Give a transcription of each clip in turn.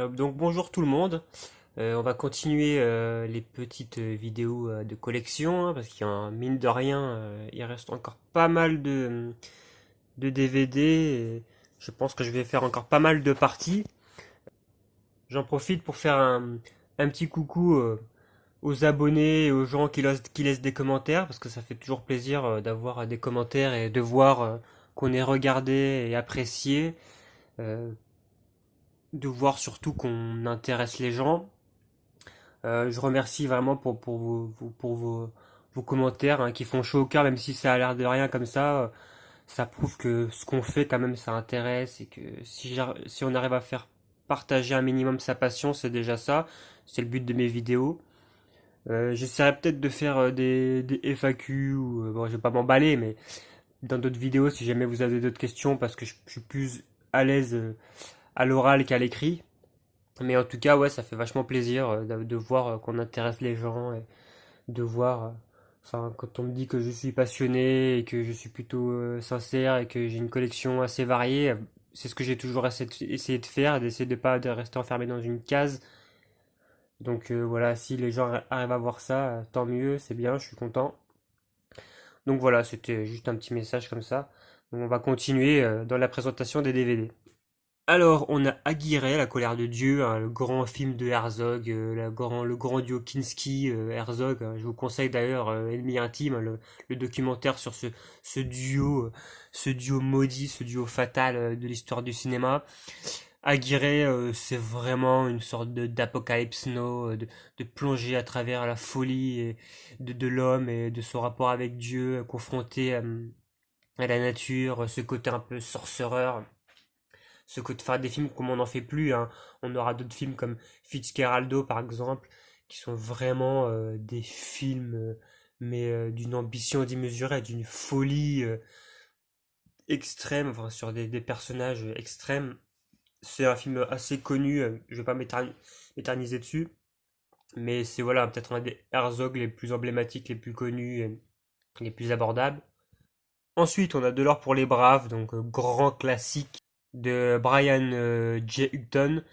Donc bonjour tout le monde. On va continuer les petites vidéos de collection hein, parce qu'il y a mine de rien, il reste encore pas mal de DVD. Et je pense que je vais faire encore pas mal de parties. J'en profite pour faire un petit coucou aux abonnés et aux gens qui laissent des commentaires parce que ça fait toujours plaisir d'avoir des commentaires et de voir qu'on est regardé et apprécié, euh, de voir surtout qu'on intéresse les gens. Je remercie vraiment pour vos commentaires hein, qui font chaud au cœur, même si ça a l'air de rien comme ça. Ça prouve que ce qu'on fait, quand même, ça intéresse et que si on arrive à faire partager un minimum sa passion, c'est déjà ça. C'est le but de mes vidéos. J'essaierai peut-être de faire des FAQ ou bon, je vais pas m'emballer, mais dans d'autres vidéos, si jamais vous avez d'autres questions, parce que je suis plus à l'aise à l'oral qu'à l'écrit. Mais en tout cas, ouais, ça fait vachement plaisir de voir qu'on intéresse les gens et de voir, enfin, quand on me dit que je suis passionné et que je suis plutôt sincère et que j'ai une collection assez variée, c'est ce que j'ai toujours essayé de faire, d'essayer de rester enfermé dans une case. Donc voilà, si les gens arrivent à voir ça, tant mieux, c'est bien, je suis content. Donc voilà, c'était juste un petit message comme ça. Donc on va continuer dans la présentation des DVD. Alors, on a Aguirre, La colère de Dieu, hein, le grand film de Herzog, le grand duo Kinski-Herzog. Je vous conseille d'ailleurs Ennemi intime, hein, le documentaire sur ce duo maudit, ce duo fatal de l'histoire du cinéma. Aguirre, c'est vraiment une sorte d'apocalypse now, de plonger à travers la folie de l'homme et de son rapport avec Dieu, confronté à la nature, ce côté un peu sorcereur ce côté, enfin, des films comme on n'en fait plus, hein. On aura d'autres films comme Fitzcarraldo par exemple, qui sont vraiment des films, mais d'une ambition démesurée, d'une folie extrême, enfin, sur des personnages extrêmes. C'est un film assez connu, je vais pas m'éterniser dessus, mais c'est voilà, peut-être un des Herzog les plus emblématiques, les plus connus, et les plus abordables. Ensuite, on a De l'or pour les braves, donc grand classique de Brian J. Hutton.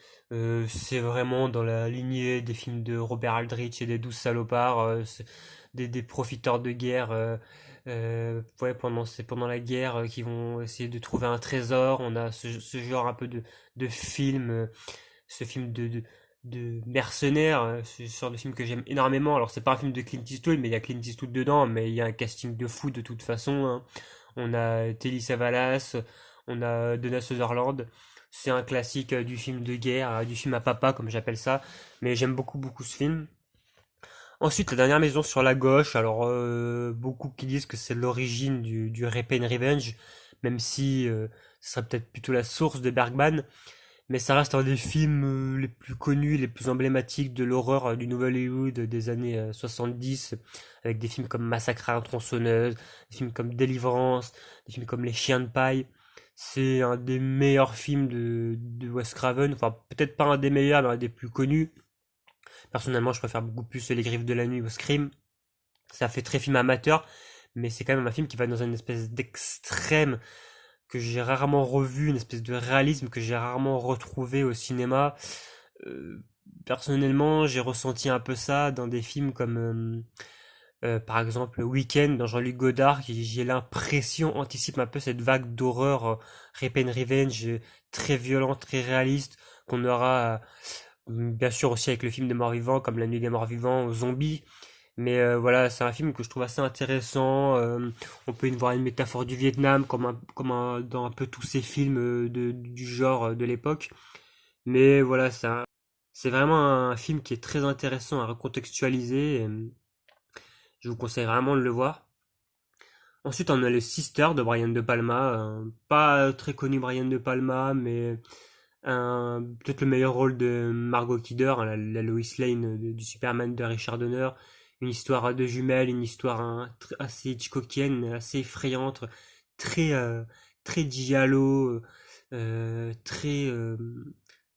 C'est vraiment dans la lignée des films de Robert Aldrich et des Douze salopards, c'est des profiteurs de guerre ouais, pendant la guerre qui vont essayer de trouver un trésor. On a ce genre un peu de film, ce film de mercenaires, ce genre de film que j'aime énormément. Alors c'est pas un film de Clint Eastwood, mais il y a Clint Eastwood dedans, mais il y a un casting de fou de toute façon, hein. On a Telly Savalas, on a Donald Sutherland. C'est un classique du film de guerre, du film à papa comme j'appelle ça, mais j'aime beaucoup beaucoup ce film. Ensuite, La dernière maison sur la gauche, alors beaucoup qui disent que c'est l'origine du Rape and Revenge, même si ce serait peut-être plutôt la source de Bergman, mais ça reste un des films les plus connus, les plus emblématiques de l'horreur du Nouvel Hollywood des années 70, avec des films comme Massacre à la tronçonneuse, des films comme Délivrance, des films comme Les Chiens de paille. C'est un des meilleurs films de Wes Craven, enfin peut-être pas un des meilleurs, mais un des plus connus. Personnellement, je préfère beaucoup plus Les Griffes de la Nuit au Scream. Ça fait très film amateur, mais c'est quand même un film qui va dans une espèce d'extrême que j'ai rarement revu, une espèce de réalisme que j'ai rarement retrouvé au cinéma. Euh, Personnellement, j'ai ressenti un peu ça dans des films comme, par exemple, Weekend dans Jean-Luc Godard, qui, j'ai l'impression, anticipe un peu cette vague d'horreur Rape and Revenge, très violente, très réaliste, qu'on aura bien sûr aussi avec le film des morts vivants, comme La Nuit des morts vivants, Zombies. Mais voilà, c'est un film que je trouve assez intéressant. On peut y voir une métaphore du Vietnam, dans un peu tous ces films du genre de l'époque. Mais voilà, c'est vraiment un film qui est très intéressant à recontextualiser. Je vous conseille vraiment de le voir. Ensuite, on a le Sister de Brian De Palma. Pas très connu Brian De Palma, mais peut-être le meilleur rôle de Margot Kidder, hein, la Lois Lane du Superman de Richard Donner. Une histoire de jumelles, une histoire hein, assez Hitchcockienne, assez effrayante, très, très giallo, très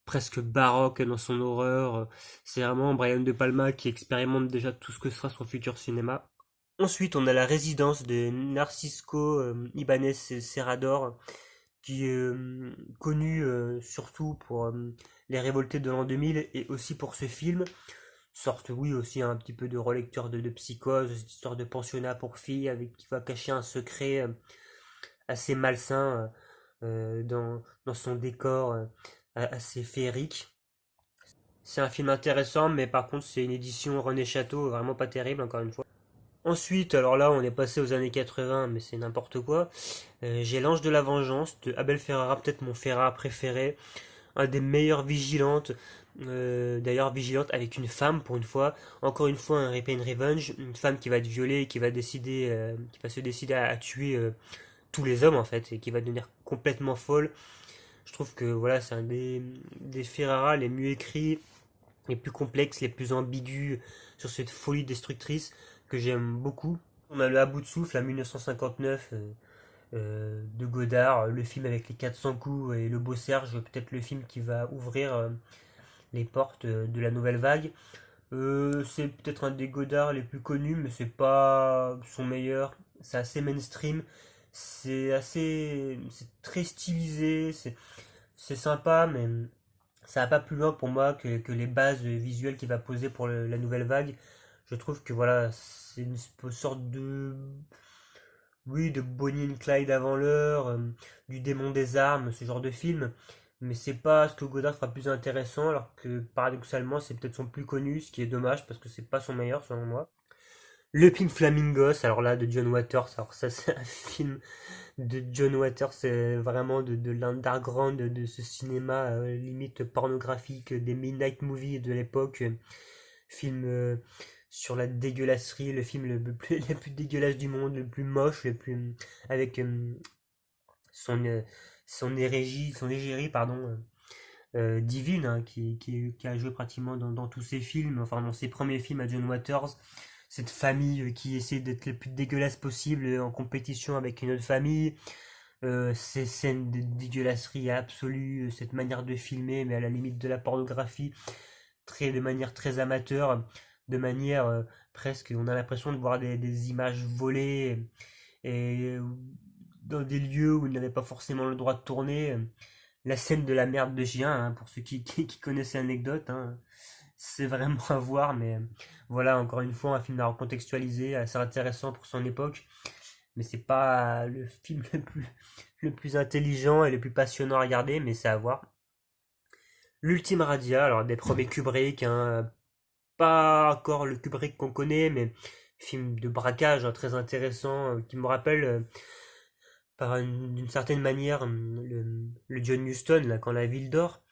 presque baroque dans son horreur. C'est vraiment Brian De Palma qui expérimente déjà tout ce que sera son futur cinéma. Ensuite, on a La Résidence de Narcisco Ibanez Serrador, qui est connu surtout pour Les Révoltés de l'an 2000 et aussi pour ce film. Sorte, oui, aussi un petit peu de relecture de Psychose, cette histoire de pensionnat pour filles avec qui va cacher un secret assez malsain dans son décor assez féerique. C'est un film intéressant, mais par contre, c'est une édition René Château vraiment pas terrible, encore une fois. Ensuite, alors là, on est passé aux années 80, mais c'est n'importe quoi. J'ai L'Ange de la Vengeance de Abel Ferrara, peut-être mon Ferrara préféré, un des meilleurs vigilantes. D'ailleurs, vigilante avec une femme pour une fois. Encore une fois, un Rape and Revenge, une femme qui va être violée, et qui va se décider à tuer tous les hommes en fait, et qui va devenir complètement folle. Je trouve que voilà, c'est un des Ferrara les mieux écrits, les plus complexes, les plus ambigus sur cette folie destructrice que j'aime beaucoup. On a le À bout de souffle à 1959 de Godard, le film avec les 400 coups et le beau Serge, peut-être le film qui va ouvrir les portes de la nouvelle vague. C'est peut-être un des Godard les plus connus, mais c'est pas son meilleur. C'est assez mainstream, c'est très stylisé, c'est sympa, mais ça va pas plus loin pour moi que les bases visuelles qu'il va poser pour la nouvelle vague. Je trouve que voilà, c'est une sorte de, oui, de Bonnie and Clyde avant l'heure, du démon des armes, ce genre de film. Mais c'est pas ce que Godard fera plus intéressant, alors que paradoxalement c'est peut-être son plus connu, ce qui est dommage parce que c'est pas son meilleur selon moi. Le Pink Flamingos, alors là de John Waters, alors ça c'est un film de John Waters, c'est vraiment de l'underground de ce cinéma limite pornographique des midnight movies de l'époque, film sur la dégueulasserie, le film le plus dégueulasse du monde, le plus moche, le plus avec son son égérie pardon divine hein, qui a joué pratiquement dans tous ses films, enfin dans ses premiers films à John Waters, cette famille qui essaie d'être le plus dégueulasse possible en compétition avec une autre famille, ces scènes de dégueulasserie absolue, cette manière de filmer, mais à la limite de la pornographie, de manière très amateur, de manière presque, on a l'impression de voir des images volées, et dans des lieux où il n'avait pas forcément le droit de tourner. La scène de la merde de chien, hein, pour ceux qui connaissent l'anecdote, hein, c'est vraiment à voir, mais voilà, encore une fois, un film à recontextualiser, assez intéressant pour son époque, mais c'est pas le film le plus intelligent et le plus passionnant à regarder, mais c'est à voir. L'Ultime Radia, alors des premiers Kubrick, hein, pas encore le Kubrick qu'on connaît, mais film de braquage hein, très intéressant, qui me rappelle d'une certaine manière le John Huston, là, quand la ville dort,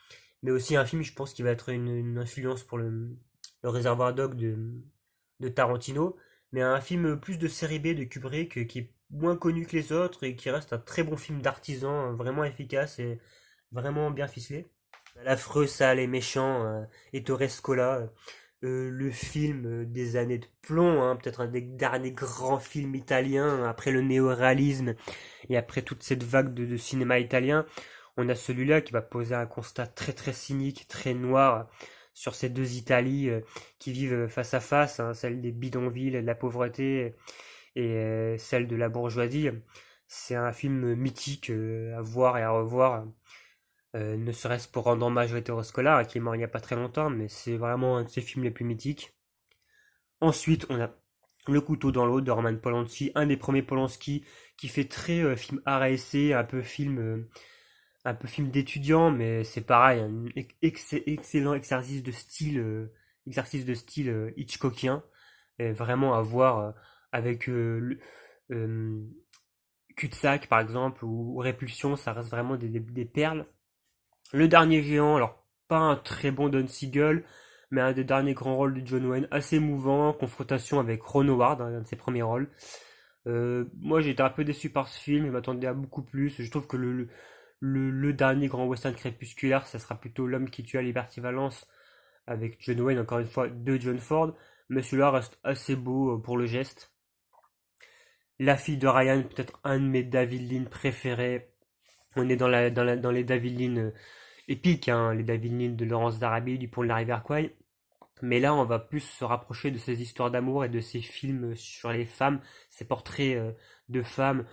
mais aussi un film, je pense, qui va être une influence pour le Réservoir Dog de Tarantino, mais un film plus de série B de Kubrick qui est moins connu que les autres et qui reste un très bon film d'artisan, vraiment efficace et vraiment bien ficelé. L'affreux, sale et méchant Ettore Scola, le film des années de plomb, hein, peut-être un des derniers grands films italiens après le néoréalisme et après toute cette vague de cinéma italien. On a celui-là qui va poser un constat très très cynique, très noir sur ces deux Italies qui vivent face à face, hein, celle des bidonvilles, de la pauvreté et celle de la bourgeoisie. C'est un film mythique à voir et à revoir, ne serait-ce pour rendre hommage à Ettore Scola, qui est mort il n'y a pas très longtemps, mais c'est vraiment un de ses films les plus mythiques. Ensuite, on a Le couteau dans l'eau de Roman Polanski, un des premiers Polanski qui fait très film art et essai, un peu film d'étudiant, mais c'est pareil, un excellent exercice de style Hitchcockien, et vraiment à voir avec euh, Cul-de-sac par exemple ou Répulsion, ça reste vraiment des perles. Le dernier géant, alors pas un très bon Don Siegel, mais un des derniers grands rôles de John Wayne, assez émouvant, confrontation avec Ron Howard, hein, un de ses premiers rôles. Moi j'ai été un peu déçu par ce film, je m'attendais à beaucoup plus. Je trouve que le dernier grand western crépusculaire, ça sera plutôt L'homme qui tue à Liberty Valance, avec John Wayne, encore une fois, de John Ford. Mais celui-là reste assez beau pour le geste. La fille de Ryan, peut-être un de mes David Lean préférés. On est dans les David Lean épiques, hein, les David Lean de Laurence d'Arabie, du Pont de la Rivière Kwai. Mais là, on va plus se rapprocher de ces histoires d'amour et de ces films sur les femmes, ces portraits de femmes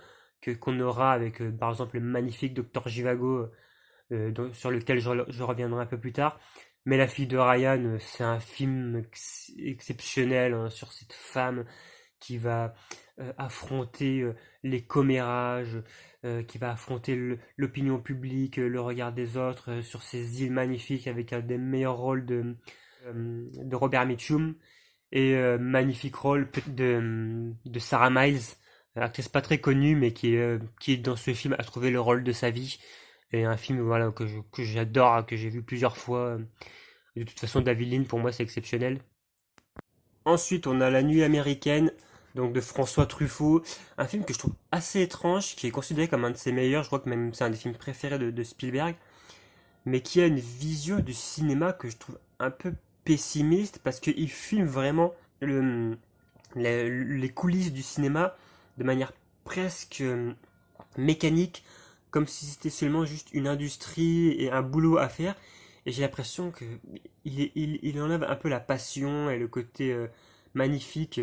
qu'on aura avec par exemple le magnifique Docteur Jivago, sur lequel je reviendrai un peu plus tard. Mais La fille de Ryan, c'est un film exceptionnel, hein, sur cette femme qui va affronter les commérages, qui va affronter l'opinion publique, le regard des autres, sur ces îles magnifiques avec un des meilleurs rôles de Robert Mitchum et magnifique rôle de Sarah Miles, actrice pas très connue mais qui dans ce film a trouvé le rôle de sa vie. Et un film voilà, que j'adore, que j'ai vu plusieurs fois. De toute façon, David Lean, pour moi, c'est exceptionnel. Ensuite, on a La Nuit américaine, donc de François Truffaut. Un film que je trouve assez étrange, qui est considéré comme un de ses meilleurs. Je crois que même c'est un des films préférés de Spielberg. Mais qui a une vision du cinéma que je trouve un peu pessimiste, parce qu'il filme vraiment les coulisses du cinéma de manière presque mécanique, comme si c'était seulement juste une industrie et un boulot à faire. Et j'ai l'impression que il enlève un peu la passion et le côté magnifique,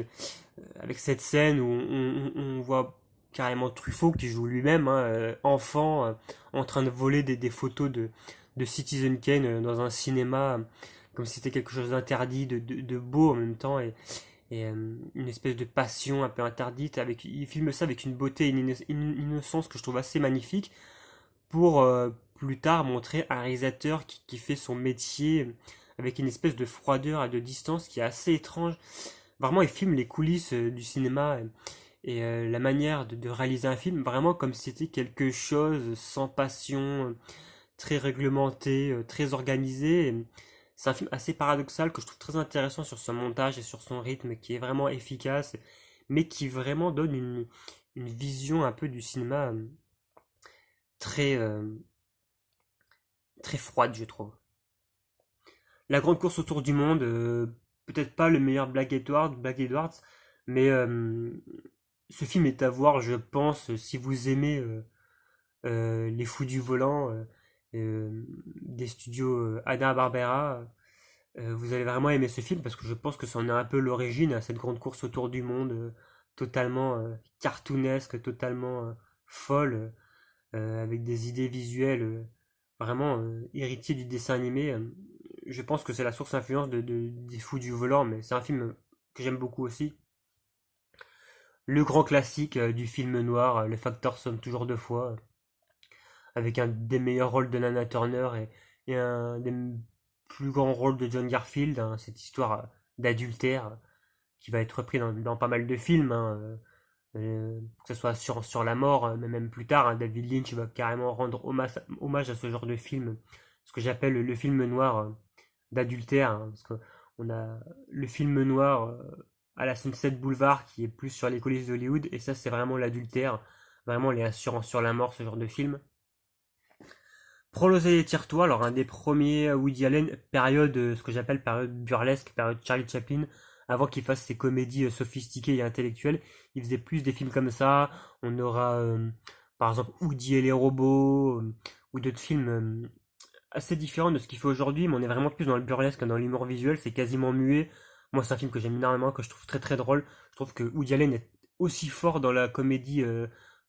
avec cette scène où on voit carrément Truffaut qui joue lui-même, hein, enfant, en train de voler des photos de Citizen Kane dans un cinéma, comme si c'était quelque chose d'interdit, de beau en même temps, et une espèce de passion un peu interdite. Il filme ça avec une beauté et une innocence que je trouve assez magnifique, pour plus tard montrer un réalisateur qui fait son métier avec une espèce de froideur et de distance qui est assez étrange. Vraiment, il filme les coulisses du cinéma et la manière de réaliser un film vraiment comme si c'était quelque chose sans passion, très réglementé, très organisé. C'est un film assez paradoxal que je trouve très intéressant sur son montage et sur son rythme qui est vraiment efficace, mais qui vraiment donne une vision un peu du cinéma très, très froide, je trouve. La grande course autour du monde, peut-être pas le meilleur Black Edwards, mais ce film est à voir, je pense, si vous aimez Les Fous du Volant, des studios Hanna-Barbera. Vous allez vraiment aimer ce film parce que je pense que c'en est un peu l'origine à cette grande course autour du monde, totalement cartoonesque, totalement folle, avec des idées visuelles vraiment héritier du dessin animé. Je pense que c'est la source d'influence des Fous du Volant, mais c'est un film que j'aime beaucoup aussi. Le grand classique du film noir, Le facteur somme toujours deux fois, avec un des meilleurs rôles de Lana Turner et un des plus grands rôles de John Garfield, hein, cette histoire d'adultère qui va être repris dans pas mal de films, hein, que ce soit sur la mort, mais même plus tard, hein, David Lynch va carrément rendre hommage à ce genre de film, ce que j'appelle le film noir d'adultère, hein, parce que on a le film noir à la Sunset Boulevard qui est plus sur les coulisses d'Hollywood, et ça c'est vraiment l'adultère, vraiment les assurances sur la mort, ce genre de film. Prends et tire-toi, alors un des premiers Woody Allen, période, ce que j'appelle période burlesque, période Charlie Chaplin, avant qu'il fasse ses comédies sophistiquées et intellectuelles, il faisait plus des films comme ça. On aura par exemple Woody et les robots, ou d'autres films assez différents de ce qu'il fait aujourd'hui, mais on est vraiment plus dans le burlesque que dans l'humour visuel, c'est quasiment muet. Moi c'est un film que j'aime énormément, que je trouve très très drôle. Je trouve que Woody Allen est aussi fort dans la comédie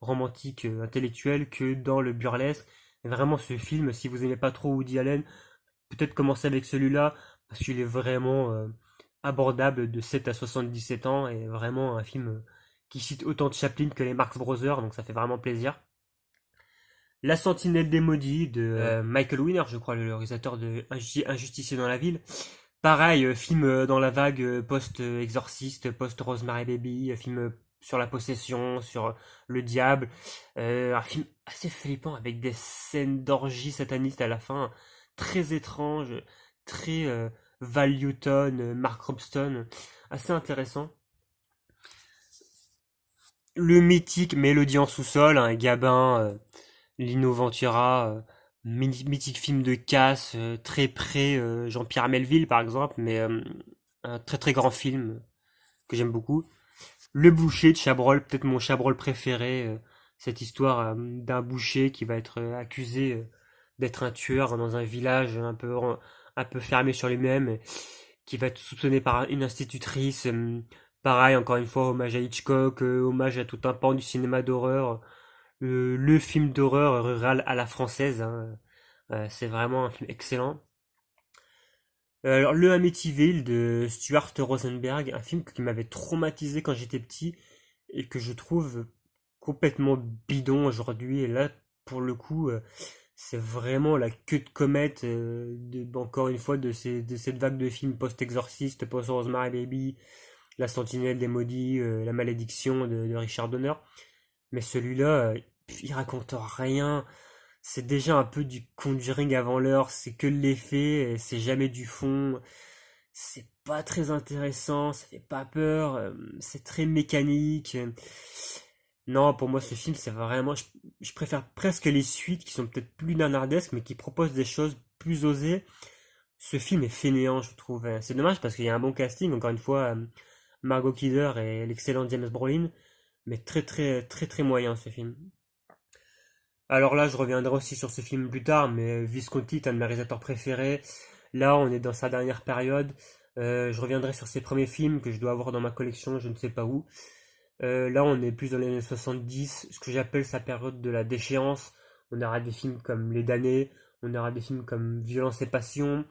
romantique intellectuelle que dans le burlesque. Et vraiment ce film, si vous aimez pas trop Woody Allen, peut-être commencer avec celui-là, parce qu'il est vraiment abordable de 7 à 77 ans, et vraiment un film qui cite autant de Chaplin que les Marx Brothers, donc ça fait vraiment plaisir. La Sentinelle des Maudits de Michael Winner, je crois, le réalisateur de Injustice dans la ville. Pareil, film dans la vague post-exorciste, post-Rosemary Baby, film sur la possession, sur le diable. Un film assez flippant avec des scènes d'orgie sataniste à la fin, très étrange, très Val Newton, Mark Robston, assez intéressant. Le mythique Mélodie en sous-sol, un Gabin, Lino Ventura, mythique film de casse, très près Jean-Pierre Melville par exemple, mais un très très grand film que j'aime beaucoup. Le boucher de Chabrol, peut-être mon Chabrol préféré, cette histoire d'un boucher qui va être accusé d'être un tueur dans un village un peu fermé sur lui-même, qui va être soupçonné par une institutrice. Pareil, encore une fois, hommage à Hitchcock, hommage à tout un pan du cinéma d'horreur. le film d'horreur rural à la française, hein. C'est vraiment un film excellent. Alors, Le Amityville de Stuart Rosenberg, un film qui m'avait traumatisé quand j'étais petit et que je trouve complètement bidon aujourd'hui. Et là, pour le coup, c'est vraiment la queue de comète, encore une fois, de cette vague de films post-exorciste, post-Rosemary Baby, La Sentinelle des Maudits, La Malédiction de Richard Donner. Mais celui-là, il raconte rien. C'est déjà un peu du Conjuring avant l'heure, c'est que de l'effet, et c'est jamais du fond. C'est pas très intéressant, ça fait pas peur, c'est très mécanique. Non, pour moi, ce film, c'est vraiment. Je préfère presque les suites qui sont peut-être plus nanardesques, mais qui proposent des choses plus osées. Ce film est fainéant, je trouve. C'est dommage parce qu'il y a un bon casting, encore une fois, Margot Kidder et l'excellent James Brolin, mais très, très, très, très moyen ce film. Alors là, je reviendrai aussi sur ce film plus tard, mais Visconti est un de mes réalisateurs préférés. Là, on est dans sa dernière période. Je reviendrai sur ses premiers films que je dois avoir dans ma collection, je ne sais pas où. Là, on est plus dans les années 70, ce que j'appelle sa période de la déchéance. On aura des films comme Les Damnés, on aura des films comme Violence et Passion,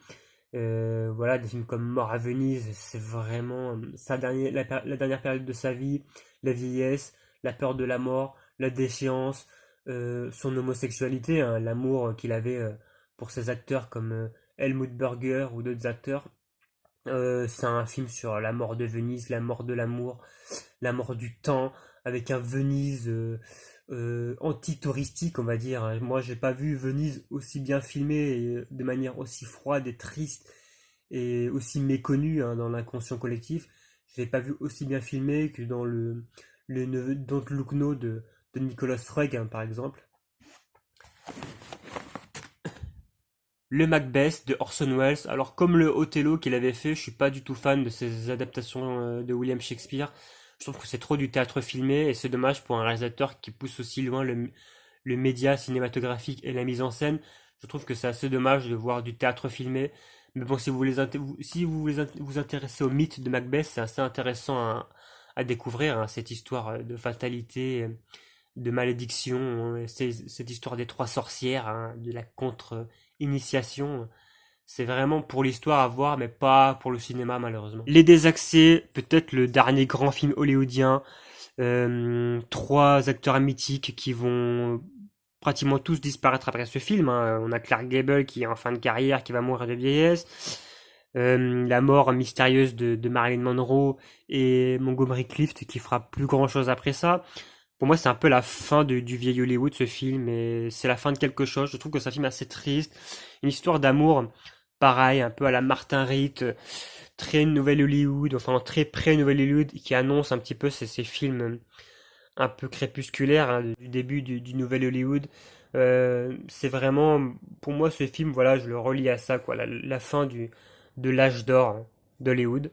voilà, des films comme Mort à Venise. C'est vraiment la dernière période de sa vie, la vieillesse, la peur de la mort, la déchéance, son homosexualité, hein, l'amour qu'il avait pour ses acteurs comme Helmut Berger ou d'autres acteurs. C'est un film sur la mort de Venise, la mort de l'amour, la mort du temps, avec un Venise anti-touristique, on va dire. Moi, j'ai pas vu Venise aussi bien filmée et de manière aussi froide et triste et aussi méconnue, hein, dans l'inconscient collectif. Je l'ai pas vu aussi bien filmé que dans le neveu Don't Look No de Nicolas Roeg, hein, par exemple. Le Macbeth de Orson Welles. Alors, comme le Othello qu'il avait fait, je suis pas du tout fan de ces adaptations de William Shakespeare. Je trouve que c'est trop du théâtre filmé et c'est dommage pour un réalisateur qui pousse aussi loin le média cinématographique et la mise en scène. Je trouve que c'est assez dommage de voir du théâtre filmé. Mais bon, si vous voulez vous intéresser au mythe de Macbeth, c'est assez intéressant à découvrir, hein, cette histoire de fatalité, de malédiction, cette histoire des trois sorcières, hein, de la contre-initiation. C'est vraiment pour l'histoire à voir, mais pas pour le cinéma malheureusement. Les Désaxés, peut-être le dernier grand film hollywoodien. Trois acteurs mythiques qui vont pratiquement tous disparaître après ce film, hein. On a Clark Gable qui est en fin de carrière, qui va mourir de vieillesse. La mort mystérieuse de Marilyn Monroe et Montgomery Clift qui fera plus grand chose après ça. Pour moi, c'est un peu la fin du vieil Hollywood, ce film, et c'est la fin de quelque chose. Je trouve que c'est un film assez triste. Une histoire d'amour, pareil, un peu à la Martin Ritt, très Nouvelle Hollywood, enfin très pré-Nouvelle Hollywood, qui annonce un petit peu ces films un peu crépusculaires, hein, du début du Nouvel Hollywood. C'est vraiment, pour moi, ce film, voilà, je le relie à ça, quoi, la fin de l'âge d'or, hein, d'Hollywood.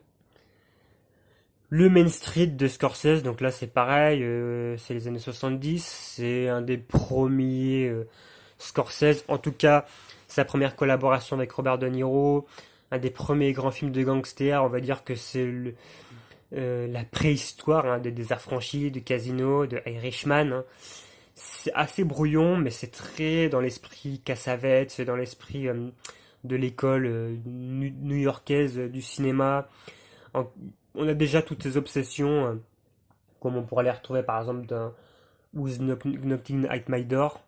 Le Main Street de Scorsese, donc là c'est pareil, c'est les années 70, c'est un des premiers Scorsese, en tout cas sa première collaboration avec Robert De Niro, un des premiers grands films de gangsters, on va dire que c'est la préhistoire, hein, des affranchis, du Casino, de Irishman, hein. C'est assez brouillon, mais c'est très dans l'esprit Cassavetes, c'est dans l'esprit de l'école new-yorkaise du cinéma. En- on a déjà toutes ces obsessions, comme on pourrait les retrouver par exemple dans Knocking at My Door,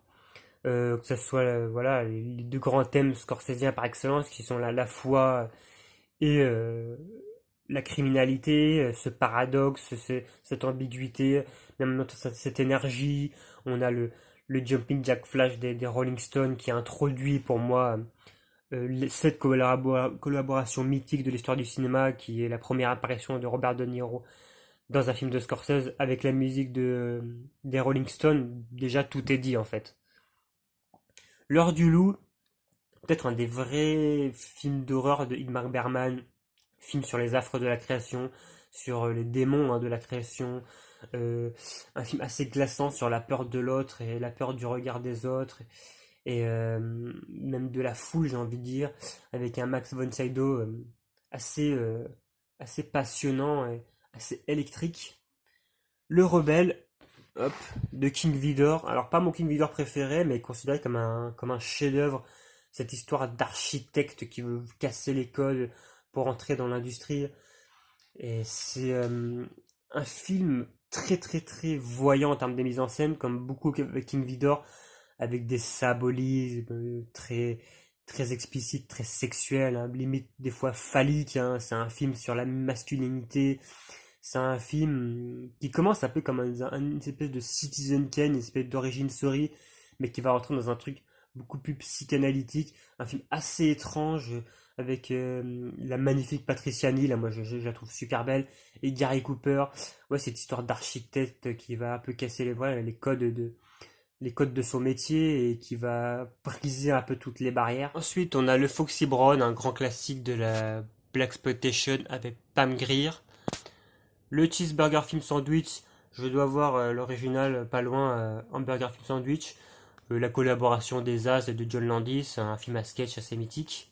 que ce soit voilà, les deux grands thèmes scorsésiens par excellence, qui sont la foi et la criminalité, ce paradoxe, cette ambiguïté, même cette énergie. On a le Jumping Jack Flash des Rolling Stones qui a introduit pour moi cette collaboration mythique de l'histoire du cinéma, qui est la première apparition de Robert De Niro dans un film de Scorsese avec la musique des Rolling Stones. Déjà tout est dit en fait. L'heure du loup, peut-être un des vrais films d'horreur de Ingmar Bergman, film sur les affres de la création, sur les démons, hein, de la création, euh, un film assez glaçant sur la peur de l'autre et la peur du regard des autres, et même de la foule, j'ai envie de dire, avec un Max von Sydow assez, assez passionnant et assez électrique. Le Rebelle, Hop, de King Vidor. Alors pas mon King Vidor préféré, mais considéré comme un chef-d'œuvre. Cette histoire d'architecte qui veut casser les codes pour entrer dans l'industrie. Et c'est un film très très très voyant en termes de mise en scène, comme beaucoup avec King Vidor, avec des symbolismes très très explicites, très sexuels, hein, limite des fois phalliques, hein. C'est un film sur la masculinité. C'est un film qui commence un peu comme une espèce de Citizen Kane, une espèce d'origine story, mais qui va rentrer dans un truc beaucoup plus psychanalytique. Un film assez étrange, avec la magnifique Patricia Neal, moi je la trouve super belle, et Gary Cooper. Ouais, cette histoire d'architecte qui va un peu casser voilà, les codes de son métier et qui va briser un peu toutes les barrières. Ensuite, on a le Foxy Brown, un grand classique de la Blaxploitation avec Pam Grier. Le cheeseburger film sandwich, je dois voir l'original pas loin, Hamburger film sandwich. La collaboration des As et de John Landis, un film à sketch assez mythique.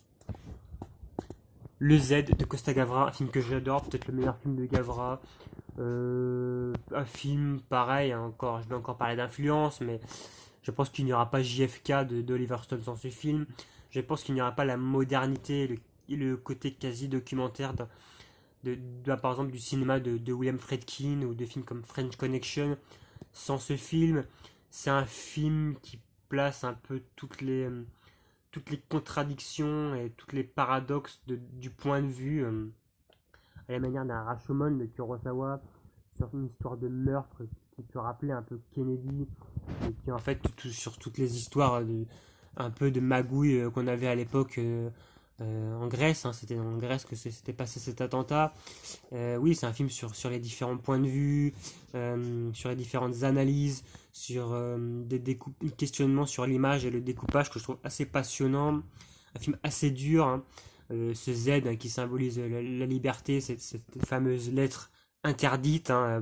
Le Z de Costa Gavra, un film que j'adore, peut-être le meilleur film de Gavra. Un film pareil, hein, encore, je vais encore parler d'influence, mais je pense qu'il n'y aura pas JFK d'Oliver Stone sans ce film. Je pense qu'il n'y aura pas la modernité, le côté quasi documentaire par exemple du cinéma de William Friedkin ou de films comme French Connection. Sans ce film, c'est un film qui place un peu toutes les contradictions et tous les paradoxes du point de vue à la manière d'un Rashomon de Kurosawa sur une histoire de meurtre qui peut rappeler un peu Kennedy et qui en fait sur toutes les histoires un peu de magouille qu'on avait à l'époque en Grèce, hein. C'était en Grèce que s'était passé cet attentat. Oui, c'est un film sur les différents points de vue, sur les différentes analyses, sur des questionnements sur l'image et le découpage que je trouve assez passionnant. Un film assez dur, hein. Ce Z hein, qui symbolise la liberté, cette fameuse lettre interdite hein,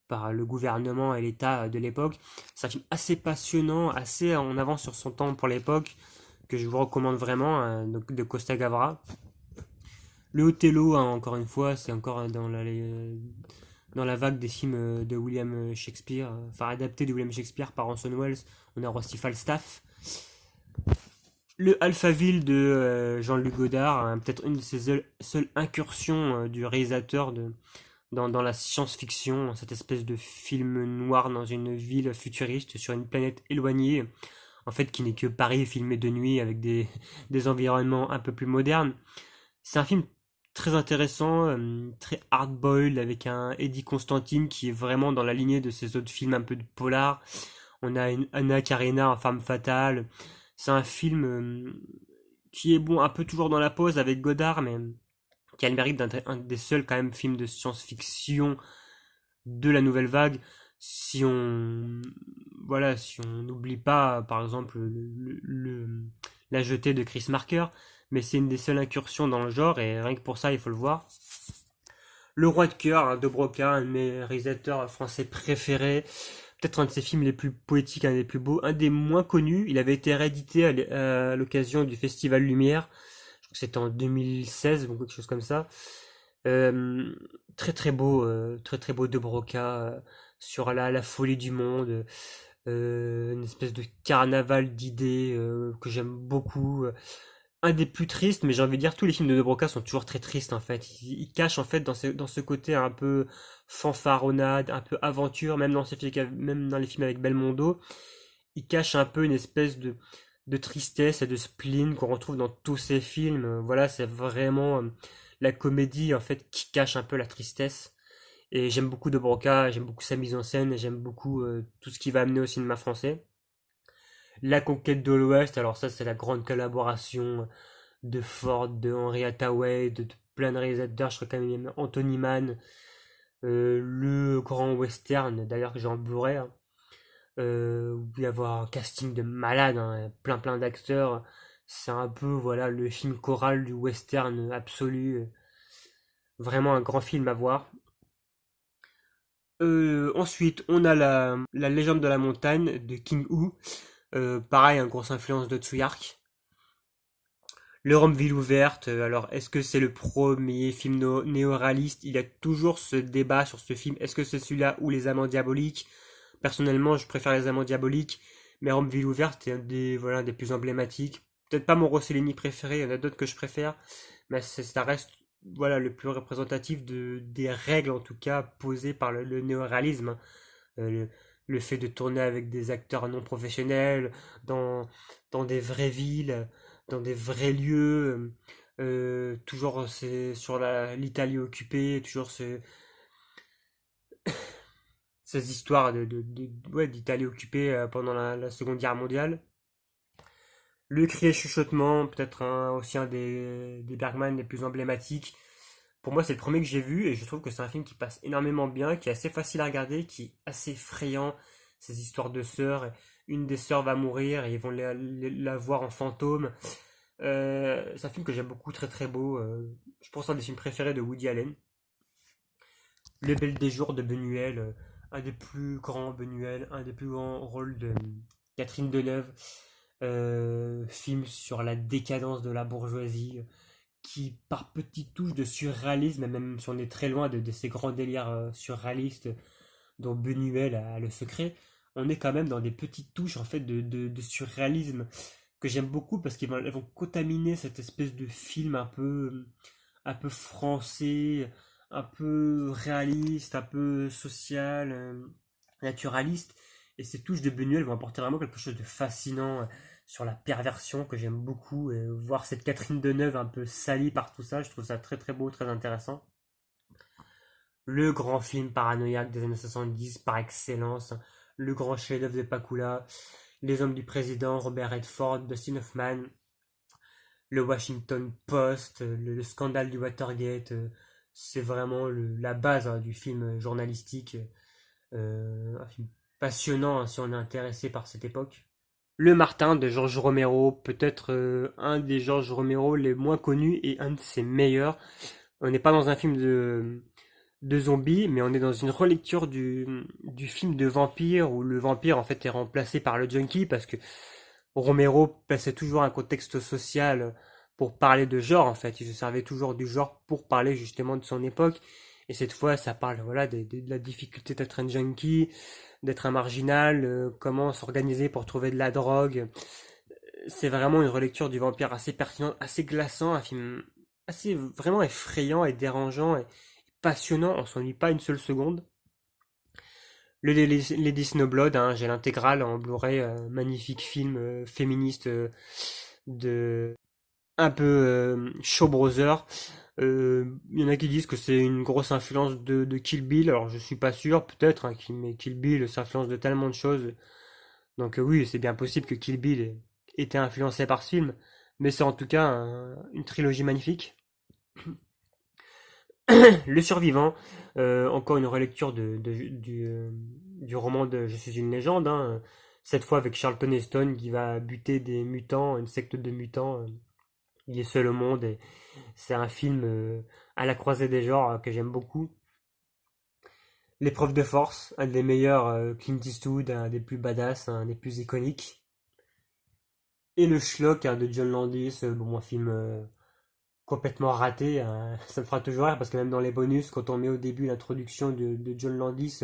par le gouvernement et l'État de l'époque. C'est un film assez passionnant, assez en avance sur son temps pour l'époque, que je vous recommande vraiment, hein, de Costa Gavra. Le Othello, hein, encore une fois, c'est encore dans la vague des films de William Shakespeare, enfin adaptés de William Shakespeare par Orson Welles. On a aussi Falstaff. Le Alphaville de Jean-Luc Godard, hein, peut-être une de ses seules incursions du réalisateur dans la science-fiction, cette espèce de film noir dans une ville futuriste sur une planète éloignée, en fait qui n'est que Paris filmé de nuit avec des environnements un peu plus modernes. C'est un film très intéressant, très hard-boiled, avec un Eddie Constantine qui est vraiment dans la lignée de ces autres films un peu de polar. On a une Anna Karina en femme fatale. C'est un film qui est bon, un peu toujours dans la pose avec Godard, mais qui a le mérite d'être un des seuls quand même films de science-fiction de la nouvelle vague. Si on voilà, si on n'oublie pas par exemple la jetée de Chris Marker, mais c'est une des seules incursions dans le genre et rien que pour ça il faut le voir. Le Roi de cœur, hein, de Broca, un de mes réalisateurs français préférés, peut-être un de ses films les plus poétiques, un des plus beaux, un des moins connus. Il avait été réédité à l'occasion du Festival Lumière, je crois que c'était en 2016 ou quelque chose comme ça. Euh, très très beau de Broca sur la folie du monde, une espèce de carnaval d'idées que j'aime beaucoup. Un des plus tristes, mais j'ai envie de dire tous les films de Broca sont toujours très tristes en fait. Il cache en fait dans ce côté un peu fanfaronnade, un peu aventure, même dans les films avec Belmondo, il cache un peu une espèce de tristesse et de spleen qu'on retrouve dans tous ses films. Voilà, c'est vraiment la comédie en fait qui cache un peu la tristesse. Et j'aime beaucoup de Broca, j'aime beaucoup sa mise en scène, et j'aime beaucoup tout ce qui va amener au cinéma français. La conquête de l'Ouest, alors ça c'est la grande collaboration de Ford, de Henry Hathaway, de plein de réalisateurs, je crois quand même Anthony Mann, le grand western, d'ailleurs que j'ai en Blu-ray, hein. Où il y avoir un casting de malade, hein, plein d'acteurs. C'est un peu voilà le film choral du western absolu. Vraiment un grand film à voir. Ensuite, on a la légende de la montagne de King Hu. Pareil, une grosse influence de Tsuyark. Le Rome ville ouverte, alors est-ce que c'est le premier film néo-réaliste? Il y a toujours ce débat sur ce film. Est-ce que c'est celui-là ou Les Amants diaboliques? Personnellement, je préfère Les Amants Diaboliques, mais Rome Ville Ouverte est un des, voilà, un des plus emblématiques. Peut-être pas mon Rossellini préféré, il y en a d'autres que je préfère, mais ça reste voilà, le plus représentatif des règles, en tout cas, posées par le néoréalisme, hein. Le fait de tourner avec des acteurs non professionnels, dans, dans des vraies villes, dans des vrais lieux, toujours c'est sur l'Italie occupée, toujours ces histoires ouais, d'Italie occupée pendant la Seconde Guerre mondiale. Le cri et chuchotement, peut-être aussi un des Bergman les plus emblématiques. Pour moi, c'est le premier que j'ai vu et je trouve que c'est un film qui passe énormément bien, qui est assez facile à regarder, qui est assez effrayant. Ces histoires de sœurs, une des sœurs va mourir et ils vont la voir en fantôme. C'est un film que j'aime beaucoup, très très beau. Je pense un des films préférés de Woody Allen. Le Bel des Jours de Benuel, un des plus grands Benuel, un des plus grands rôles de Catherine Deneuve. Film sur la décadence de la bourgeoisie, qui par petites touches de surréalisme, même si on est très loin de ces grands délires surréalistes dont Benuel a le secret, on est quand même dans des petites touches en fait de surréalisme que j'aime beaucoup parce elles vont contaminer cette espèce de film un peu français, un peu réaliste, un peu social, naturaliste. Et ces touches de Buñuel vont apporter vraiment quelque chose de fascinant sur la perversion que j'aime beaucoup. Et voir cette Catherine Deneuve un peu salie par tout ça, je trouve ça très très beau, très intéressant. Le grand film paranoïaque des années 70 par excellence, le grand chef-d'œuvre de Pakula, Les Hommes du Président, Robert Redford, Dustin Hoffman, le Washington Post, le scandale du Watergate, c'est vraiment la base hein, du film journalistique, un film passionnant hein, si on est intéressé par cette époque. Le Martin de Georges Romero, peut-être un des Georges Romero les moins connus et un de ses meilleurs. On n'est pas dans un film de zombies, mais on est dans une relecture du film de vampire où le vampire en fait est remplacé par le junkie parce que Romero plaçait toujours un contexte social pour parler de genre en fait. Il se servait toujours du genre pour parler justement de son époque. Et cette fois, ça parle voilà de la difficulté d'être un junkie, d'être un marginal, comment s'organiser pour trouver de la drogue. C'est vraiment une relecture du vampire assez pertinente, assez glaçant, un film assez vraiment effrayant et dérangeant et passionnant. On s'ennuie pas une seule seconde. Lady Snowblood, hein, j'ai l'intégrale en Blu-ray, magnifique film féministe de un peu Shaw Brothers. Il y en a qui disent que c'est une grosse influence de Kill Bill, alors je suis pas sûr, peut-être, hein, mais Kill Bill s'influence de tellement de choses. Donc oui, c'est bien possible que Kill Bill ait été influencé par ce film, mais c'est en tout cas une trilogie magnifique. Le Survivant, encore une relecture du roman de Je suis une légende, hein, cette fois avec Charlton Heston qui va buter des mutants, une secte de mutants. Il est seul au monde et c'est un film à la croisée des genres que j'aime beaucoup. L'épreuve de force, un des meilleurs Clint Eastwood, un des plus badass, un des plus iconiques. Et le Schlock hein, de John Landis, bon, un film complètement raté, hein. Ça me fera toujours rire parce que même dans les bonus, quand on met au début l'introduction de John Landis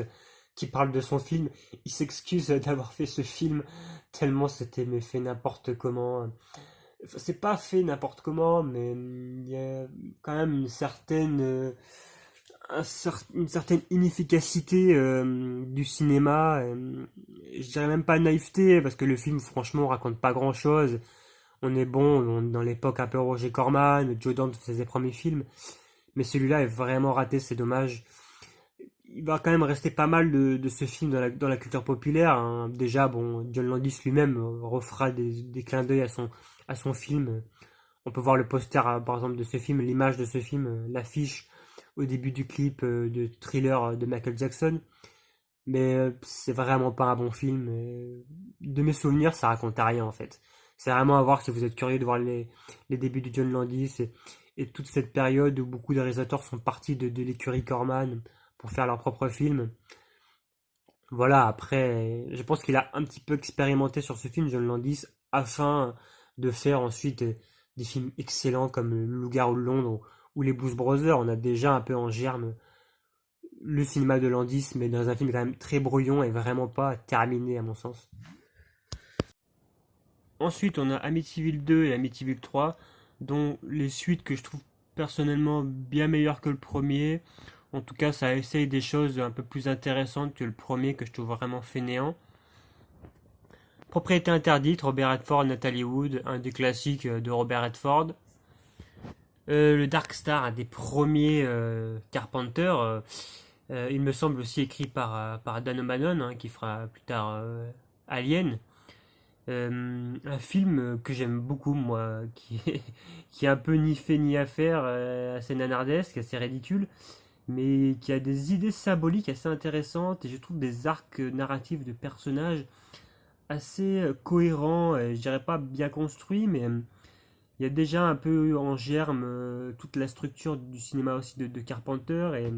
qui parle de son film, il s'excuse d'avoir fait ce film tellement c'était mais fait n'importe comment. Enfin, c'est pas fait n'importe comment, mais il y a quand même une certaine inefficacité du cinéma. Je dirais même pas naïveté parce que le film, franchement, raconte pas grand-chose. On est bon, on est dans l'époque un peu Roger Corman, Joe Dante faisait ses premiers films, mais celui-là est vraiment raté, c'est dommage. Il va quand même rester pas mal de ce film dans la culture populaire, hein. Déjà, bon, John Landis lui-même refera des clins d'œil à son film. On peut voir le poster, par exemple, de ce film, l'image de ce film, l'affiche au début du clip de Thriller de Michael Jackson. Mais c'est vraiment pas un bon film. De mes souvenirs, ça raconte à rien en fait. C'est vraiment à voir si vous êtes curieux de voir les débuts de John Landis et toute cette période où beaucoup de réalisateurs sont partis de l'écurie Corman pour faire leur propre film. Voilà, après, je pense qu'il a un petit peu expérimenté sur ce film, John Landis, afin de faire ensuite des films excellents comme Le Loup-garou de Londres ou les Blues Brothers. On a déjà un peu en germe le cinéma de Landis, mais dans un film quand même très brouillon et vraiment pas terminé à mon sens. Ensuite, on a Amityville 2 et Amityville 3, dont les suites que je trouve personnellement bien meilleures que le premier. En tout cas, ça essaye des choses un peu plus intéressantes que le premier que je trouve vraiment fainéant. Propriété interdite, Robert Redford, Natalie Wood, un des classiques de Robert Redford. Le Dark Star, un des premiers Carpenter, il me semble aussi écrit par Dan O'Bannon, hein, qui fera plus tard Alien. Un film que j'aime beaucoup, moi, qui est un peu ni fait ni à faire, assez nanardesque, assez ridicule, mais qui a des idées symboliques assez intéressantes et je trouve des arcs narratifs de personnages assez cohérents, je dirais pas bien construits, mais il y a déjà un peu en germe toute la structure du cinéma aussi de Carpenter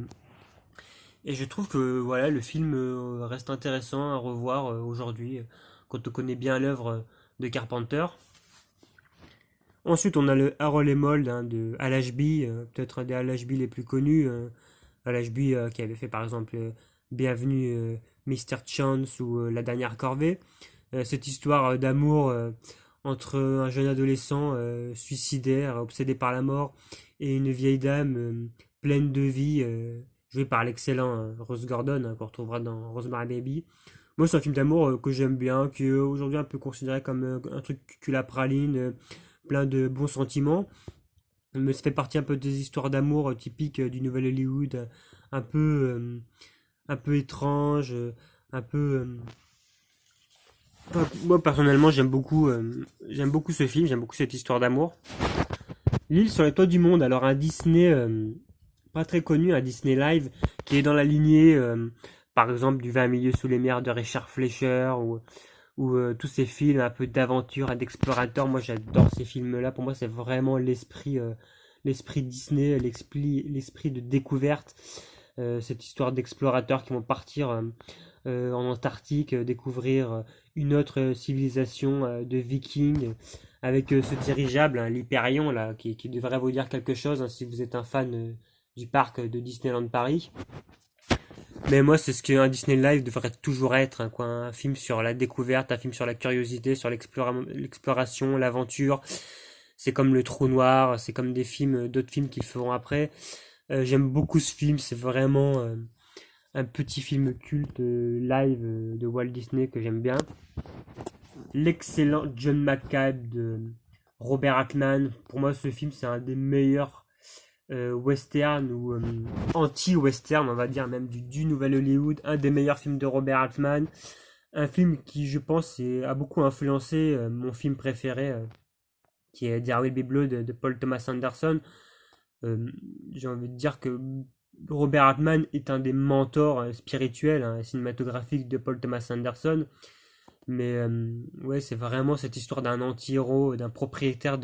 et je trouve que voilà, le film reste intéressant à revoir aujourd'hui quand on connaît bien l'œuvre de Carpenter. Ensuite, on a le Harold et Maude hein, de Al Ashby, peut-être un des Al Ashby les plus connus. Al Ashby qui avait fait par exemple Bienvenue Mr. Chance ou La dernière corvée. Cette histoire d'amour entre un jeune adolescent suicidaire, obsédé par la mort, et une vieille dame pleine de vie, jouée par l'excellent Rose Gordon, hein, qu'on retrouvera dans Rosemary Baby. Moi, c'est un film d'amour que j'aime bien, qui est aujourd'hui un peu considéré comme un truc cul-la-praline, plein de bons sentiments. Mais ça fait partie un peu des histoires d'amour typiques du Nouvel Hollywood, un peu, un peu étrange, un peu. Moi, personnellement, j'aime beaucoup ce film, j'aime beaucoup cette histoire d'amour. L'île sur les toits du monde, alors un Disney pas très connu, un Disney Live, qui est dans la lignée, par exemple, du 20 milieux sous les mers de Richard Fleischer, ou tous ces films un peu d'aventure, d'explorateur. Moi, j'adore ces films-là. Pour moi, c'est vraiment l'esprit Disney, l'esprit de découverte. Cette histoire d'explorateurs qui vont partir en Antarctique, découvrir une autre civilisation de Vikings, avec ce dirigeable, hein, l'Hyperion, là, qui devrait vous dire quelque chose hein, si vous êtes un fan du parc de Disneyland Paris. Mais moi, c'est ce qu'un Disney Live devrait toujours être, hein, quoi, un film sur la découverte, un film sur la curiosité, sur l'exploration, l'aventure. C'est comme Le Trou Noir, c'est comme des films, d'autres films qu'ils feront après. J'aime beaucoup ce film, c'est vraiment un petit film culte live de Walt Disney que j'aime bien. L'excellent John McCabe de Robert Altman. Pour moi, ce film, c'est un des meilleurs western ou anti-western, on va dire, même du Nouvel Hollywood. Un des meilleurs films de Robert Altman. Un film qui, je pense, a beaucoup influencé mon film préféré, qui est There Will Be Blood de Paul Thomas Anderson. Euh, j'ai envie de dire que Robert Altman est un des mentors spirituels hein, cinématographiques de Paul Thomas Anderson. Mais ouais, c'est vraiment cette histoire d'un anti-héros, d'un propriétaire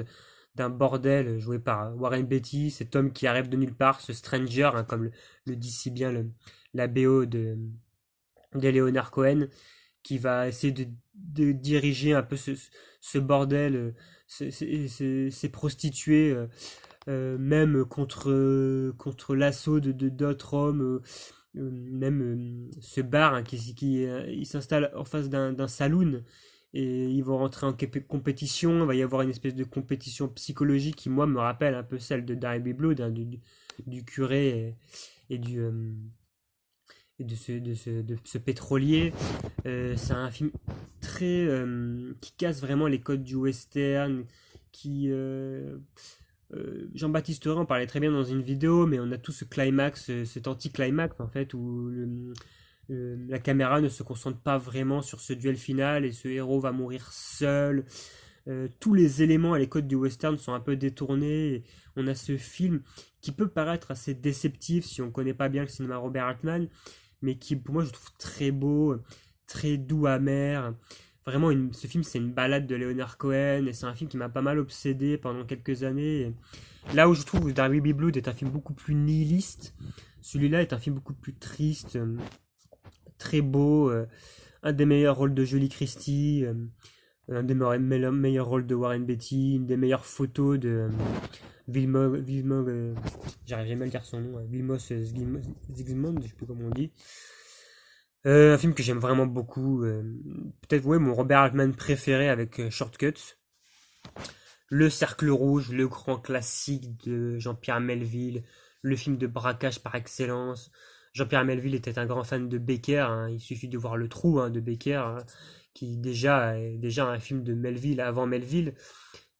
d'un bordel joué par Warren Beatty, cet homme qui arrive de nulle part, ce stranger, hein, comme le dit si bien la BO de Leonard Cohen, qui va essayer de diriger un peu ce bordel, ces prostituées, même contre l'assaut de d'autres hommes. Même ce bar hein, il s'installe en face d'un saloon et ils vont rentrer en compétition. Il va y avoir une espèce de compétition psychologique qui, moi, me rappelle un peu celle de Darby Blood, hein, du curé et de ce pétrolier. C'est un film très qui casse vraiment les codes du western, qui Jean-Baptiste Rey en parlait très bien dans une vidéo, mais on a tout ce climax, cet anti-climax en fait, où la caméra ne se concentre pas vraiment sur ce duel final et ce héros va mourir seul. Tous les éléments à les codes du western sont un peu détournés. Et on a ce film qui peut paraître assez déceptif si on ne connaît pas bien le cinéma Robert Altman, mais qui pour moi je trouve très beau, très doux, amer. Vraiment, ce film, c'est une balade de Leonard Cohen et c'est un film qui m'a pas mal obsédé pendant quelques années. Et là où je trouve que Darby Be Blood est un film beaucoup plus nihiliste, celui-là est un film beaucoup plus triste, très beau, un des meilleurs rôles de Julie Christie, Un des meilleurs rôles de Warren Beatty, une des meilleures photos de j'arrive jamais à le dire son nom, Vilmos Zsigmond, je sais plus comment on dit. Un film que j'aime vraiment beaucoup, peut-être ouais, mon Robert Altman préféré avec Shortcuts. Le Cercle Rouge, le grand classique de Jean-Pierre Melville, le film de braquage par excellence. Jean-Pierre Melville était un grand fan de Becker, hein, il suffit de voir Le Trou de Becker, hein, qui déjà est déjà un film de Melville avant Melville.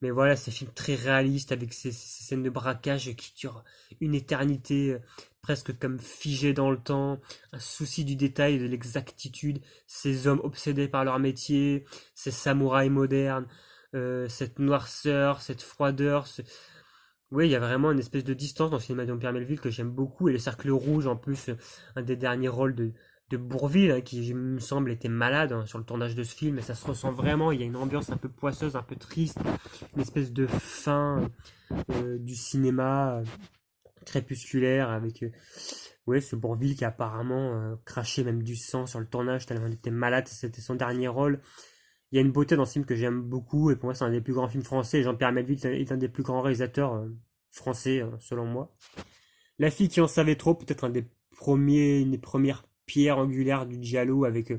Mais voilà, c'est un film très réaliste avec ces scènes de braquage qui durent une éternité, presque comme figées dans le temps, un souci du détail, de l'exactitude, ces hommes obsédés par leur métier, ces samouraïs modernes, cette noirceur, cette froideur. Oui, il y a vraiment une espèce de distance dans le cinéma de Jean-Pierre Melville que j'aime beaucoup. Et le Cercle Rouge, en plus, un des derniers rôles de Bourvil, hein, qui, il me semble, était malade hein, sur le tournage de ce film. Et ça se ressent vraiment. Il y a une ambiance un peu poisseuse, un peu triste, une espèce de fin du cinéma crépusculaire avec ouais, ce Bourvil qui a apparemment craché même du sang sur le tournage tellement il était malade. C'était son dernier rôle. Il y a une beauté dans ce film que j'aime beaucoup, et pour moi, c'est un des plus grands films français. Jean-Pierre Melville est un des plus grands réalisateurs français, selon moi. La fille qui en savait trop, peut-être une des premières pierres angulaires du Giallo avec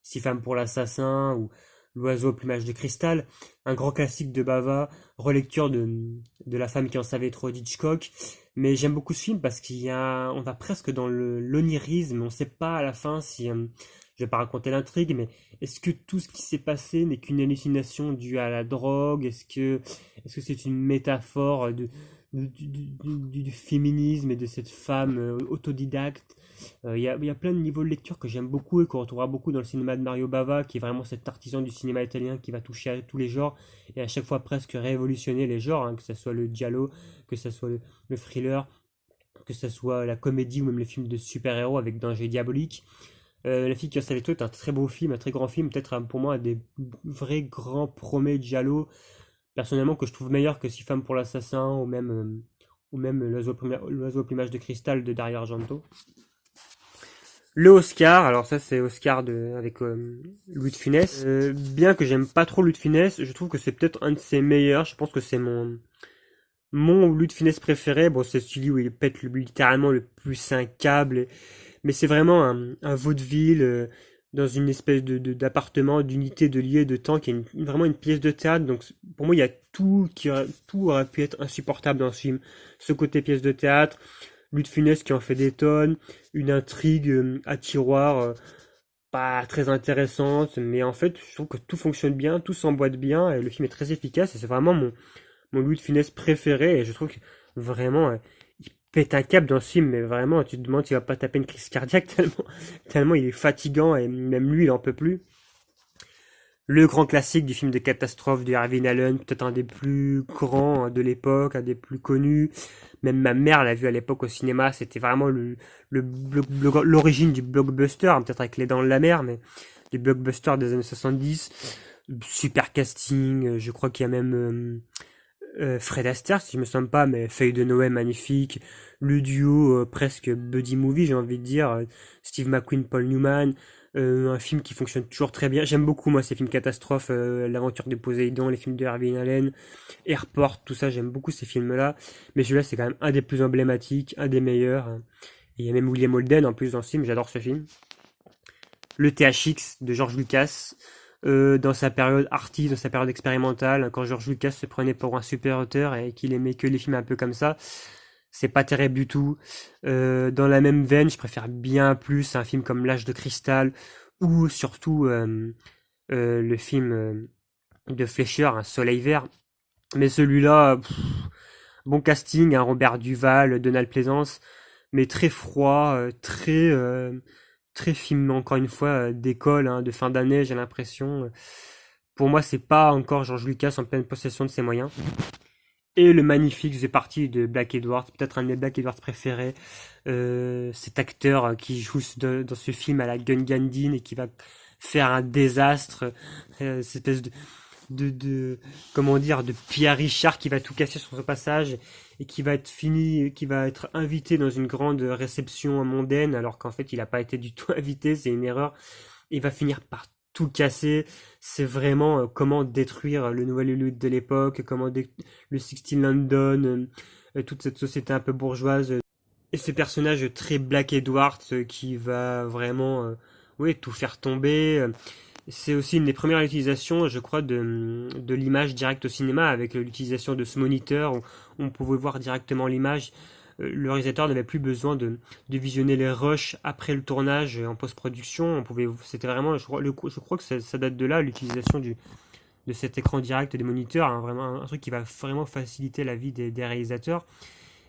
Six femmes pour l'assassin ou L'oiseau au plumage de cristal. Un grand classique de Bava, relecture de La femme qui en savait trop d'Hitchcock. Mais j'aime beaucoup ce film parce on va presque dans l'onirisme. On ne sait pas à la fin si, je vais pas raconter l'intrigue, mais est-ce que tout ce qui s'est passé n'est qu'une hallucination due à la drogue? Est-ce que c'est une métaphore du féminisme et de cette femme autodidacte? Il y a plein de niveaux de lecture que j'aime beaucoup et qu'on retrouvera beaucoup dans le cinéma de Mario Bava, qui est vraiment cet artisan du cinéma italien qui va toucher à tous les genres et à chaque fois presque révolutionner les genres, hein, que ce soit le giallo, que ce soit le thriller, que ce soit la comédie ou même les films de super-héros avec Danger Diabolique. La fille qui en savait tout est un très beau film, un très grand film, peut-être pour moi un des vrais grands promets giallo, personnellement que je trouve meilleur que Six femmes pour l'assassin ou même L'oiseau au plumage de cristal de Dario Argento. Le Oscar, alors ça c'est Oscar avec Louis de Funès. Bien que j'aime pas trop Louis de Funès, je trouve que c'est peut-être un de ses meilleurs. Je pense que c'est mon Louis de Funès préféré. Bon, c'est celui où il pète littéralement le plus un câble. Mais c'est vraiment un vaudeville dans une espèce d'appartement, d'unité de lieu, de temps, qui est vraiment une pièce de théâtre. Donc pour moi, il y a tout aurait pu être insupportable dans ce film. Ce côté pièce de théâtre, Louis de Funès qui en fait des tonnes, une intrigue à tiroir pas très intéressante, mais en fait, je trouve que tout fonctionne bien, tout s'emboîte bien, et le film est très efficace, et c'est vraiment mon Louis de Funès préféré, et je trouve que vraiment, il pète un câble dans ce film, mais vraiment, tu te demandes s'il va pas taper une crise cardiaque tellement il est fatigant, et même lui, il en peut plus. Le grand classique du film de catastrophe de Irving Allen, peut-être un des plus grands de l'époque, un des plus connus. Même ma mère l'a vu à l'époque au cinéma, c'était vraiment l'origine du blockbuster, hein, peut-être avec Les Dents de la Mer, mais du blockbuster des années 70. Super casting, je crois qu'il y a même Fred Astaire, si je me sens pas, mais Faye Dunaway magnifique, le duo presque buddy movie, j'ai envie de dire, Steve McQueen, Paul Newman, un film qui fonctionne toujours très bien. J'aime beaucoup moi ces films catastrophes, l'aventure de Poséidon, les films de Irving Allen, Airport, tout ça, j'aime beaucoup ces films-là. Mais celui-là c'est quand même un des plus emblématiques, un des meilleurs, hein. Et il y a même William Holden en plus dans ce film, j'adore ce film. Le THX de George Lucas, dans sa période artiste, dans sa période expérimentale, quand George Lucas se prenait pour un super auteur et qu'il aimait que les films un peu comme ça, c'est pas terrible du tout. Dans la même veine, je préfère bien plus un film comme L'Âge de Cristal ou surtout le film de Fleischer, Un Soleil Vert. Mais celui-là, bon casting, hein, Robert Duval, Donald Pleasance, mais très froid, très film encore une fois d'école, hein, de fin d'année, j'ai l'impression. Pour moi, c'est pas encore George Lucas en pleine possession de ses moyens. Et le magnifique The Party de Black Edwards, peut-être un de mes Black Edwards préférés. Cet acteur qui joue dans ce film à la Gun Gandin et qui va faire un désastre, cette espèce comment dire, de Pierre Richard qui va tout casser sur son passage et qui va être invité dans une grande réception mondaine alors qu'en fait il n'a pas été du tout invité, c'est une erreur. Il va finir par tout casser. C'est vraiment comment détruire le Nouvel Hollywood de l'époque, le 16 London, toute cette société un peu bourgeoise. Et ce personnage très Black Edwards qui va vraiment ouais, tout faire tomber. C'est aussi une des premières utilisations, je crois, de l'image directe au cinéma avec l'utilisation de ce moniteur où on pouvait voir directement l'image. Le réalisateur n'avait plus besoin de visionner les rushs après le tournage en post-production. C'était vraiment, je crois que ça date de là, l'utilisation de cet écran direct des moniteurs, hein, vraiment un truc qui va vraiment faciliter la vie des réalisateurs.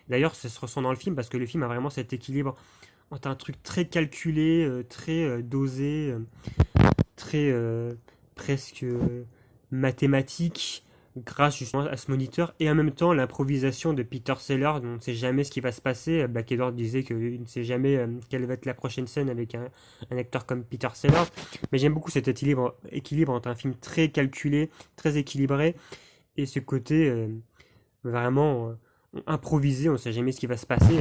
D'ailleurs, ça se ressent dans le film parce que le film a vraiment cet équilibre entre un truc très calculé, très dosé, très presque mathématique grâce justement à ce moniteur et en même temps l'improvisation de Peter Sellers, on ne sait jamais ce qui va se passer. Black Edward disait qu'il ne sait jamais quelle va être la prochaine scène avec un acteur comme Peter Sellers, mais j'aime beaucoup cet équilibre entre un film très calculé, très équilibré et ce côté vraiment improvisé, on ne sait jamais ce qui va se passer.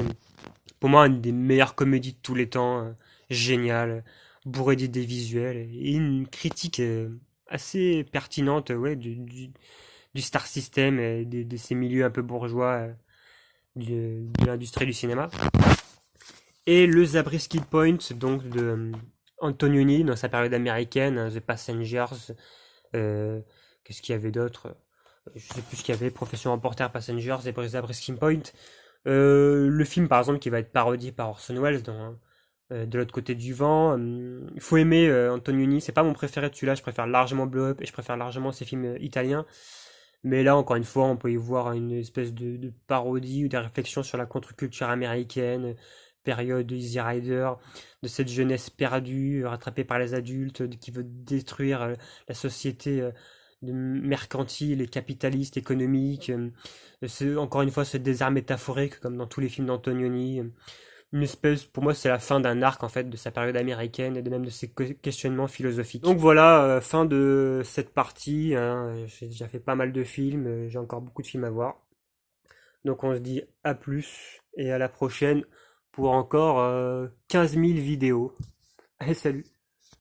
Pour moi, une des meilleures comédies de tous les temps, géniale, bourrée d'idées visuelles et une critique assez pertinente ouais, du star system et de ces milieux un peu bourgeois de l'industrie du cinéma. Et le Zabriskie Point, donc de Antonioni dans sa période américaine, The Passengers, qu'est-ce qu'il y avait d'autre? Je sais plus ce qu'il y avait, Profession Reporter, Passengers et Zabriskie Point. Le film, par exemple, qui va être parodié par Orson Welles dans De l'autre côté du vent. Il faut aimer Antonioni, c'est pas mon préféré de celui-là, je préfère largement Blow Up et je préfère largement ses films italiens. Mais là, encore une fois, on peut y voir une espèce de parodie ou des réflexions sur la contre-culture américaine, période de Easy Rider, de cette jeunesse perdue, rattrapée par les adultes, qui veut détruire la société mercantile et capitaliste, économique. Encore une fois, ce désert métaphorique, comme dans tous les films d'Antonioni. Une espèce, pour moi, c'est la fin d'un arc, en fait, de sa période américaine et de même de ses questionnements philosophiques. Donc voilà, fin de cette partie, hein. J'ai déjà fait pas mal de films, j'ai encore beaucoup de films à voir. Donc on se dit à plus et à la prochaine pour encore 15 000 vidéos. Allez, salut!